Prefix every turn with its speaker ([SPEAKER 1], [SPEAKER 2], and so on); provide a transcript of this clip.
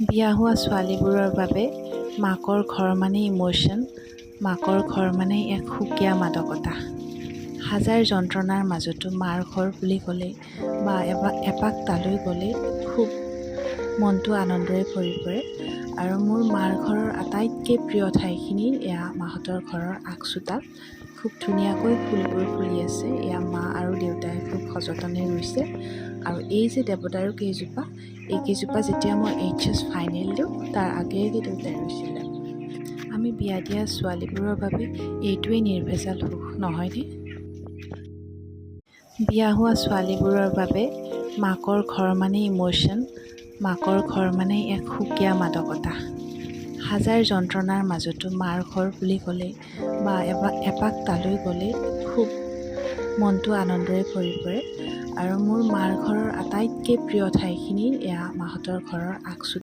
[SPEAKER 1] বিয়া হোৱা ছোৱালীবোৰৰ বাবে মাকৰ ঘৰ মানে ইম'শ্যন, মাকৰ ঘৰ মানে এক সুকীয়া মাদকতা। হাজাৰ যন্ত্ৰণাৰ মাজতো মাৰ ঘৰ বুলি ক'লে বা এপাক তালৈ গ'লে খুব মনটো আনন্দৰে ভৰি পৰে। আৰু মোৰ মাৰ ঘৰৰ আটাইতকৈ প্ৰিয় ঠাইখিনি এয়া মাহঁতৰ ঘৰৰ আগচোতাল। খুব ধুনীয়াকৈ ফুলবোৰ ফুলি আছে, এয়া মা আৰু দেউতাই খুব সযতনে ৰুইছে। আৰু এই যে দেৱদাৰু কেইজোপা, এই কেইজোপা যেতিয়া মই HS ফাইনেল দিওঁ তাৰ আগে দেউতাই ৰুইছিলে। আমি বিয়া দিয়া ছোৱালীবোৰৰ বাবে এইটোৱেই নিৰ্ভেজাল সুখ, নহয়নে? বিয়া হোৱা ছোৱালীবোৰৰ বাবে মাকৰ ঘৰ মানে ইম'শ্যন, মাকৰ ঘৰ মানে এক সুকীয়া মাদকতা। হাজাৰ যন্ত্ৰণাৰ মাজতো মাৰ ঘৰ বুলি ক'লে বা এপাক তালৈ গ'লে খুব মনটো আনন্দৰে ভৰি পৰে। আৰু মোৰ মাৰ ঘৰৰ আটাইতকৈ প্ৰিয় ঠাইখিনি এয়া মাহঁতৰ ঘৰৰ আগচোতাল।